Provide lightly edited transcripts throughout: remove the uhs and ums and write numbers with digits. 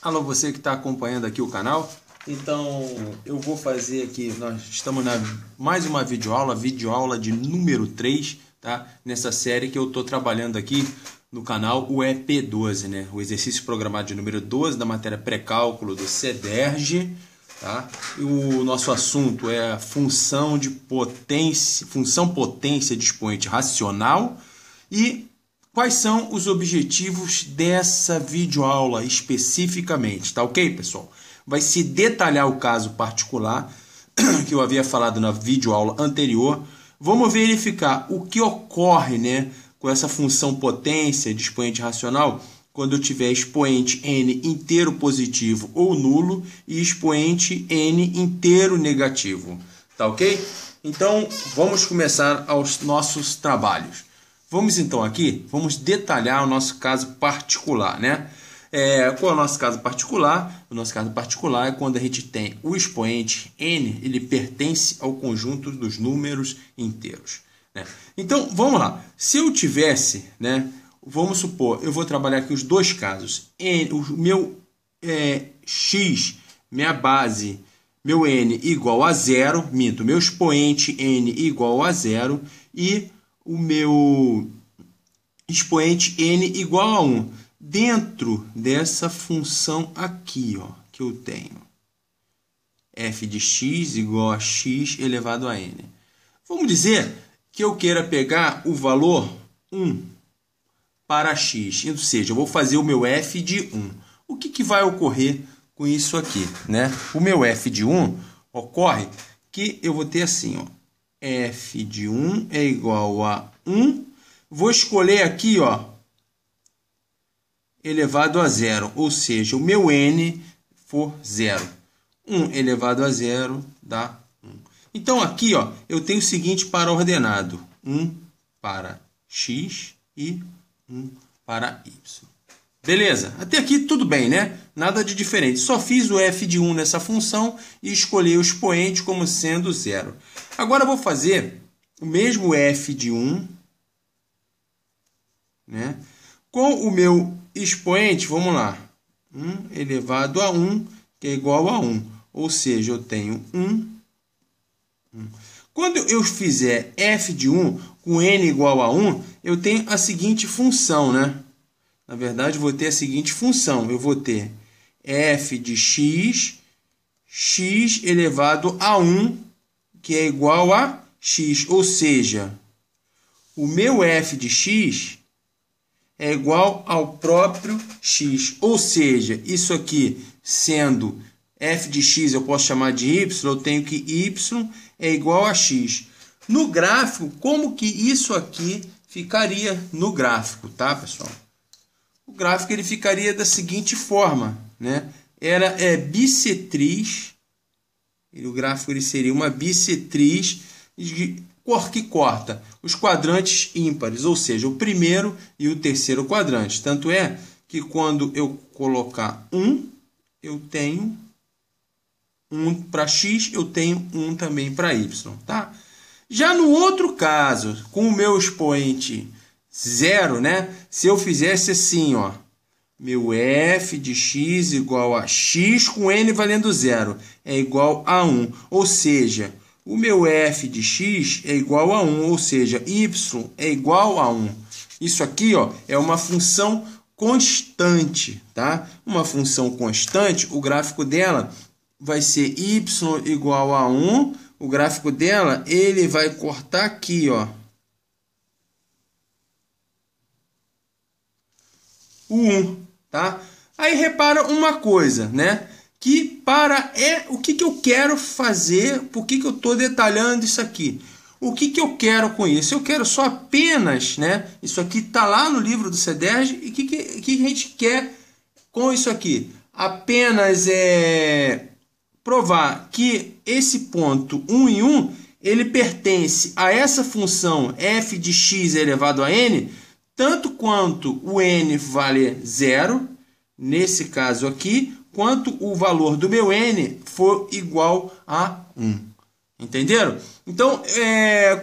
Alô, você que está acompanhando aqui o canal. Então, eu vou fazer aqui, nós estamos na mais uma videoaula de número 3, tá? Nessa série que eu estou trabalhando aqui no canal, o EP12, né? O exercício programado de número 12 da matéria pré-cálculo do CEDERJ, tá? E o nosso assunto é a função potência de expoente racional e quais são os objetivos dessa videoaula especificamente, tá ok, pessoal? Vai se detalhar o caso particular que eu havia falado na videoaula anterior. Vamos verificar o que ocorre, né, com essa função potência de expoente racional quando eu tiver expoente n inteiro positivo ou nulo e expoente n inteiro negativo, tá ok? Então, vamos começar os nossos trabalhos. Vamos então aqui, vamos detalhar o nosso caso particular, né? Qual é o nosso caso particular? O nosso caso particular é quando a gente tem o expoente n, ele pertence ao conjunto dos números inteiros, né? Então, vamos lá. Se eu tivesse, né, vamos supor, eu vou trabalhar aqui os dois casos. O meu x, minha base, meu n igual a zero, meu expoente n igual a zero e o meu expoente n igual a 1. Dentro dessa função aqui, ó, que eu tenho, f de x igual a x elevado a n. Vamos dizer que eu queira pegar o valor 1 para x, ou seja, eu vou fazer o meu f de 1. O que vai ocorrer com isso aqui, né? O meu f de 1 ocorre que eu vou ter assim, ó, f de 1 é igual a 1. Vou escolher aqui, ó, elevado a zero, ou seja, o meu n for zero. 1 elevado a zero dá 1. Então, aqui, ó, eu tenho o seguinte para ordenado. 1 para x e 1 para y. Beleza? Até aqui tudo bem, né? Nada de diferente. Só fiz o f de 1 nessa função e escolhi o expoente como sendo zero. Agora eu vou fazer o mesmo f de 1, né, com o meu expoente, vamos lá, 1 elevado a 1, que é igual a 1. Ou seja, eu tenho 1. Quando eu fizer f de 1 com n igual a 1, eu tenho a seguinte função, né? Na verdade, vou ter a seguinte função. Eu vou ter f de x, x elevado a 1, que é igual a x. Ou seja, o meu f de x é igual ao próprio x. Ou seja, isso aqui sendo f de x, eu posso chamar de y, eu tenho que y é igual a x. No gráfico, como que isso aqui ficaria no gráfico, tá, pessoal? O gráfico ele ficaria da seguinte forma, né? Bissetriz. O gráfico ele seria uma bissetriz que corta os quadrantes ímpares, ou seja, o primeiro e o terceiro quadrante. Tanto é que quando eu colocar 1, eu tenho 1 para x, eu tenho 1 também para y, tá? Já no outro caso, com o meu expoente 0, né? Se eu fizesse assim, ó, meu f de x igual a x com n valendo 0 é igual a 1, ou seja, o meu f de x é igual a 1, ou seja, y é igual a 1. Isso aqui, ó, é uma função constante, tá? Uma função constante, o gráfico dela vai ser y igual a 1. O gráfico dela, ele vai cortar aqui, ó, o 1, tá? Aí repara uma coisa, né? Que o que eu quero fazer, por que eu estou detalhando isso aqui? O que eu quero com isso? Eu quero só apenas, né? Isso aqui está lá no livro do CEDERJ, e o que a gente quer com isso aqui? Apenas provar que esse ponto 1 e 1, ele pertence a essa função f de x elevado a n, tanto quanto o n vale 0, nesse caso aqui, quanto o valor do meu n for igual a 1. Entenderam? Então,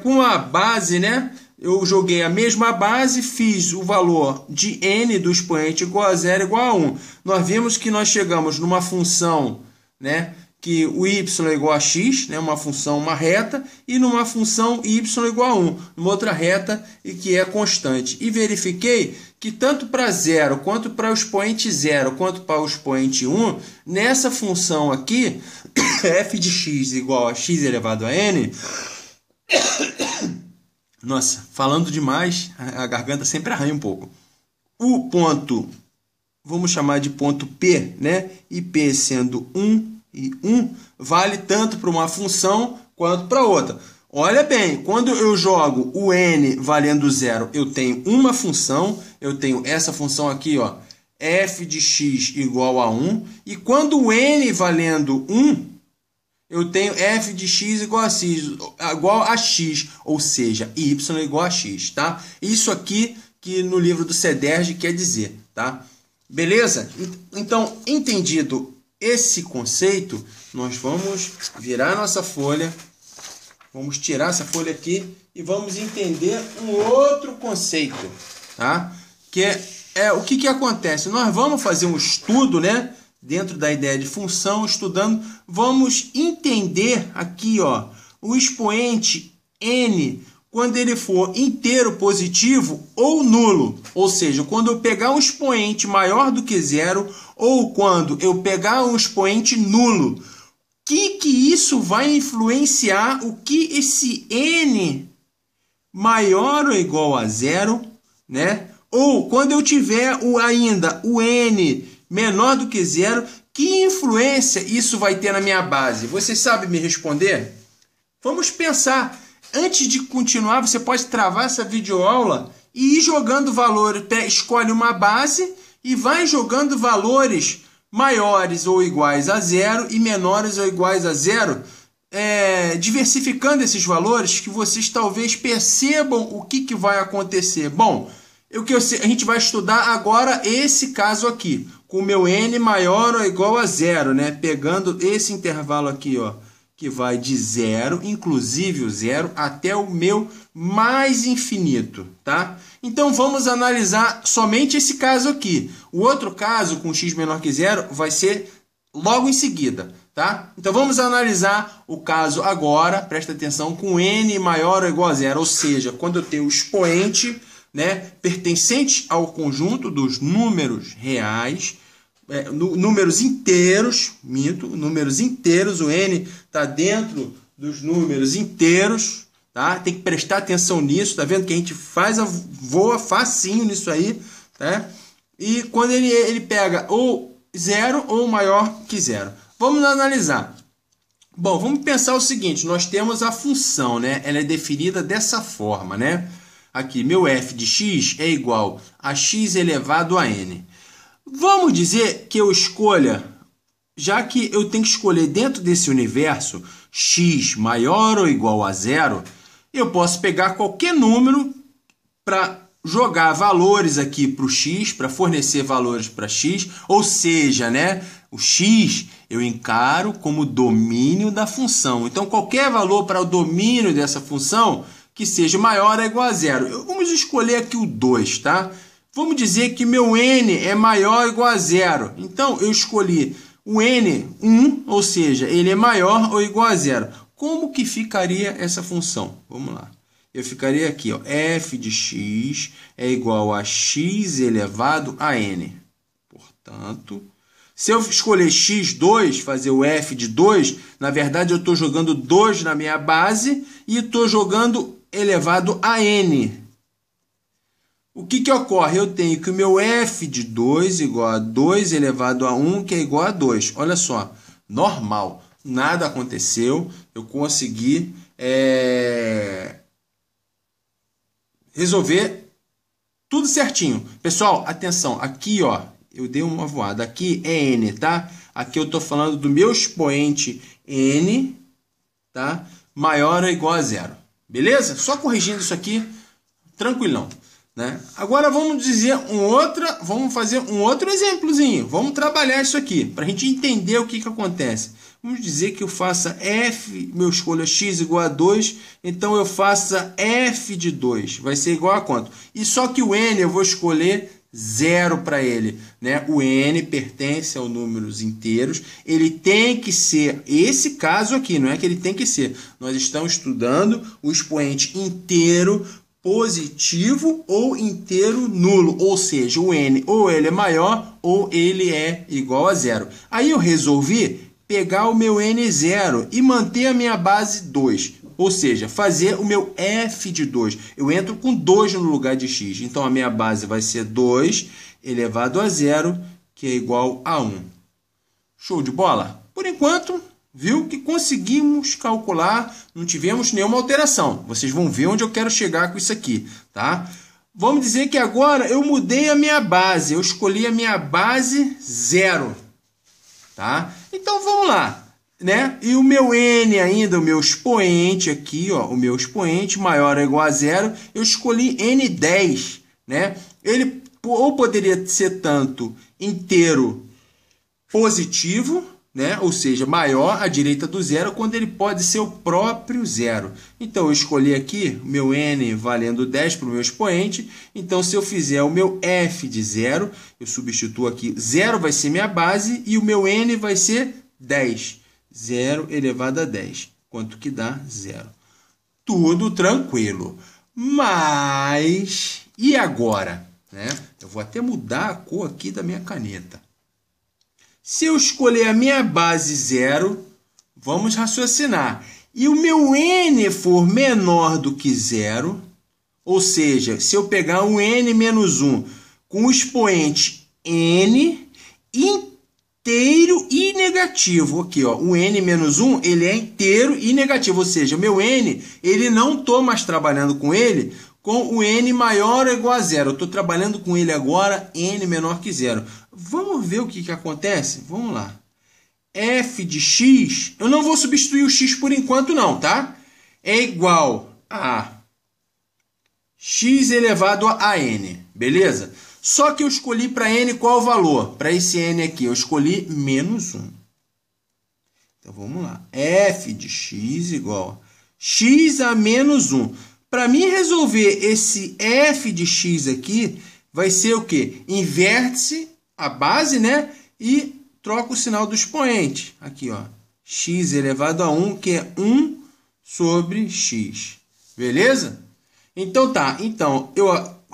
com a base, né, eu joguei a mesma base, fiz o valor de n do expoente igual a 0 igual a 1. Nós vimos que nós chegamos numa função, né, que o y é igual a x, né, uma função, uma reta, e numa função y igual a 1, numa outra reta e que é constante. E verifiquei que tanto para 0, quanto para o expoente 0, quanto para o expoente 1, nessa função aqui, f de x igual a x elevado a n, nossa, falando demais, a garganta sempre arranha um pouco. O ponto, vamos chamar de ponto P, né? E P sendo 1 e 1, vale tanto para uma função quanto para outra. Olha bem, quando eu jogo o n valendo 0, eu tenho uma função, eu tenho essa função aqui, ó, f de x igual a 1, e quando o n valendo 1, eu tenho f de x igual a x, ou seja, y igual a x, tá? Isso aqui que no livro do CEDERJ quer dizer, tá? Beleza? Então, entendido esse conceito, nós vamos virar nossa folha, vamos tirar essa folha aqui e vamos entender um outro conceito, tá? Que é o que acontece? Nós vamos fazer um estudo, né? Dentro da ideia de função, estudando, vamos entender aqui, ó, o expoente n quando ele for inteiro positivo ou nulo. Ou seja, quando eu pegar um expoente maior do que 0 ou quando eu pegar um expoente nulo. Que isso vai influenciar o que esse n maior ou igual a 0, né? Ou quando eu tiver ainda o n menor do que 0, que influência isso vai ter na minha base? Você sabe me responder? Vamos pensar. Antes de continuar, você pode travar essa videoaula e ir jogando valores. Escolhe uma base e vai jogando valores maiores ou iguais a 0 e menores ou iguais a 0, diversificando esses valores, que vocês talvez percebam o que vai acontecer. Bom, a gente vai estudar agora esse caso aqui, com o meu n maior ou igual a 0, né? Pegando esse intervalo aqui, ó, que vai de 0, inclusive o 0, até o meu mais infinito, tá? Então, vamos analisar somente esse caso aqui. O outro caso, com x menor que 0, vai ser logo em seguida, tá? Então, vamos analisar o caso agora, presta atenção, com n maior ou igual a 0, ou seja, quando eu tenho o expoente, né, pertencente ao conjunto dos números reais, números inteiros, números inteiros, o n está dentro dos números inteiros, tá? Tem que prestar atenção nisso, tá vendo que a gente voa facinho nisso aí, tá? E quando ele pega ou 0 ou maior que 0. Vamos analisar. Bom, vamos pensar o seguinte, nós temos a função, né? Ela é definida dessa forma, né? Aqui, meu f de x é igual a x elevado a n. Vamos dizer que eu escolha, já que eu tenho que escolher dentro desse universo x maior ou igual a 0, eu posso pegar qualquer número para jogar valores aqui para o x, para fornecer valores para x, ou seja, né, o x eu encaro como domínio da função. Então, qualquer valor para o domínio dessa função que seja maior ou igual a 0. Vamos escolher aqui o 2, tá? Vamos dizer que meu n é maior ou igual a 0. Então, eu escolhi o n 1, ou seja, ele é maior ou igual a 0. Como que ficaria essa função? Vamos lá. Eu ficaria aqui, ó, f de x é igual a x elevado a n. Portanto, se eu escolher x2, fazer o f de 2, na verdade eu estou jogando 2 na minha base e estou jogando elevado a n. O que ocorre? Eu tenho que o meu f de 2 igual a 2 elevado a 1, que é igual a 2. Olha só, normal, nada aconteceu, eu consegui resolver tudo certinho. Pessoal, atenção, aqui ó, eu dei uma voada, aqui é n, tá? Aqui eu estou falando do meu expoente n, tá? Maior ou igual a 0. Beleza? Só corrigindo isso aqui, tranquilão. né? Agora vamos fazer um outro exemplozinho. Vamos trabalhar isso aqui para a gente entender o que acontece. Vamos dizer que eu faça f, eu escolha x igual a 2, então eu faça f de 2. Vai ser igual a quanto? E só que o n eu vou escolher 0 para ele, né? O n pertence aos números inteiros, ele tem que ser, esse caso aqui, não é que ele tem que ser, nós estamos estudando o expoente inteiro positivo ou inteiro nulo, ou seja, o n ou ele é maior ou ele é igual a 0. Aí eu resolvi pegar o meu n0 e manter a minha base 2. Ou seja, fazer o meu f de 2. Eu entro com 2 no lugar de x. Então, a minha base vai ser 2 elevado a 0, que é igual a 1. Show de bola? Por enquanto, viu que conseguimos calcular, não tivemos nenhuma alteração. Vocês vão ver onde eu quero chegar com isso aqui, tá? Vamos dizer que agora eu mudei a minha base. Eu escolhi a minha base 0, tá? Então, vamos lá. Né? E o meu n ainda, o meu expoente aqui, ó, o meu expoente maior ou igual a 0, eu escolhi n10, né? Ele ou poderia ser tanto inteiro positivo, né? Ou seja, maior à direita do 0, quando ele pode ser o próprio 0. Então, eu escolhi aqui o meu n valendo 10 para o meu expoente. Então, se eu fizer o meu f de 0, eu substituo aqui, 0 vai ser minha base e o meu n vai ser 10. 0 elevado a 10. Quanto que dá? 0. Tudo tranquilo. Mas, e agora? Né? Eu vou até mudar a cor aqui da minha caneta. Se eu escolher a minha base 0, vamos raciocinar. E o meu n for menor do que 0, ou seja, se eu pegar um n menos 1 com o expoente n inteiro e negativo. Aqui, ó, o n menos 1, ele é inteiro e negativo, ou seja, o meu n, ele não estou mais trabalhando com ele com o n maior ou igual a 0. Eu estou trabalhando com ele agora n menor que 0. Vamos ver o que acontece? Vamos lá. F de x, eu não vou substituir o x por enquanto não, tá? É igual a x elevado a n, beleza? Só que eu escolhi para n qual o valor? Para esse n aqui, eu escolhi menos 1. Então, vamos lá. F de x igual a x a menos 1. Para mim resolver esse f de x aqui, vai ser o quê? Inverte-se a base, né? E troca o sinal do expoente. Aqui, ó. X elevado a 1, que é 1 sobre x. Beleza? Então, tá. Então,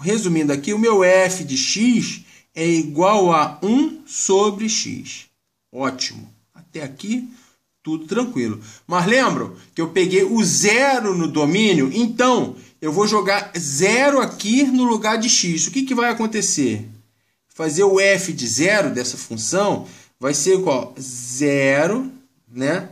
resumindo aqui, o meu f de x é igual a 1 sobre x. Ótimo. Até aqui, tudo tranquilo. Mas lembram que eu peguei o 0 no domínio? Então, eu vou jogar 0 aqui no lugar de x. O que vai acontecer? Fazer o f de 0 dessa função vai ser igual a 0, né?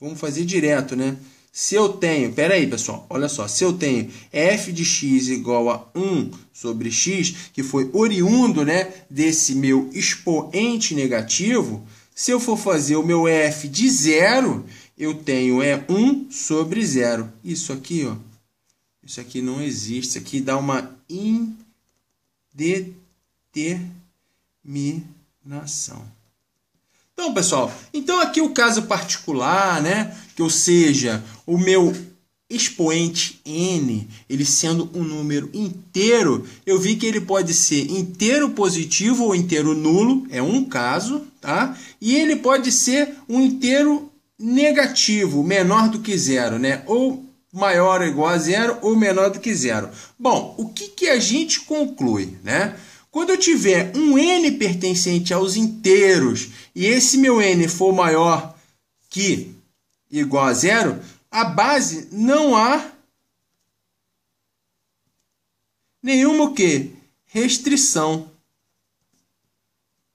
Vamos fazer direto, né? Se eu tenho, pera aí, pessoal, olha só, se eu tenho f de x igual a 1 sobre x, que foi oriundo, né, desse meu expoente negativo, se eu for fazer o meu f de 0, eu tenho 1 sobre 0. Isso aqui, ó, isso aqui não existe, isso aqui dá uma indeterminação. Então, pessoal, então aqui o caso particular, né, que ou seja, o meu expoente n, ele sendo um número inteiro, eu vi que ele pode ser inteiro positivo ou inteiro nulo, é um caso, tá? E ele pode ser um inteiro negativo, menor do que 0, né? Ou maior ou igual a 0 ou menor do que 0. Bom, o que a gente conclui, né? Quando eu tiver um n pertencente aos inteiros e esse meu n for maior que igual a 0, a base não há nenhuma o quê? Restrição.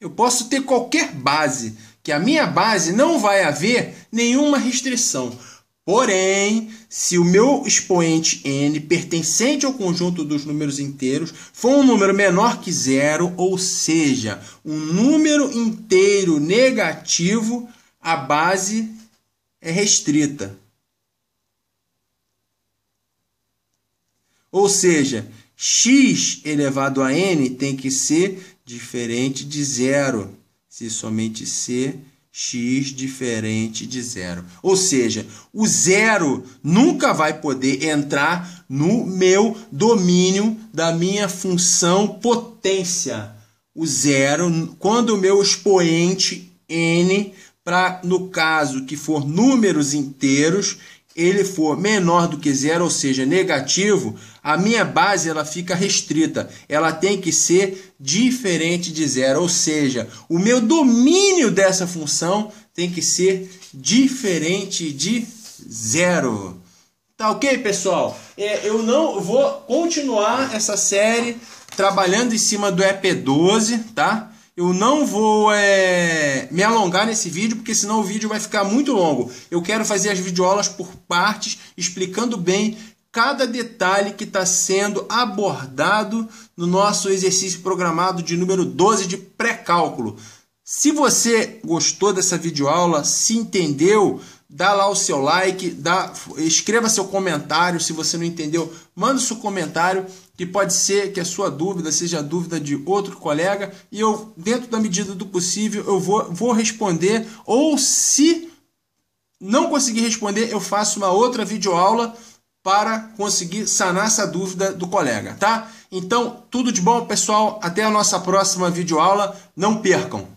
Eu posso ter qualquer base, que a minha base não vai haver nenhuma restrição. Porém, se o meu expoente n pertencente ao conjunto dos números inteiros for um número menor que 0, ou seja, um número inteiro negativo, a base é restrita. Ou seja, x elevado a n tem que ser diferente de zero, se somente ser x diferente de zero. Ou seja, o zero nunca vai poder entrar no meu domínio da minha função potência. O zero, quando o meu expoente n, no caso que for números inteiros, ele for menor do que zero, ou seja, negativo, a minha base ela fica restrita. Ela tem que ser diferente de zero, ou seja, o meu domínio dessa função tem que ser diferente de zero. Tá ok, pessoal? Eu não vou continuar essa série trabalhando em cima do EP12, tá? Eu não vou me alongar nesse vídeo, porque senão o vídeo vai ficar muito longo. Eu quero fazer as videoaulas por partes, explicando bem cada detalhe que está sendo abordado no nosso exercício programado de número 12 de pré-cálculo. Se você gostou dessa videoaula, se entendeu, dá lá o seu like, escreva seu comentário. Se você não entendeu, manda o seu comentário, que pode ser que a sua dúvida seja a dúvida de outro colega, e eu, dentro da medida do possível, eu vou responder, ou se não conseguir responder, eu faço uma outra videoaula para conseguir sanar essa dúvida do colega, tá? Então, tudo de bom, pessoal, até a nossa próxima videoaula, não percam!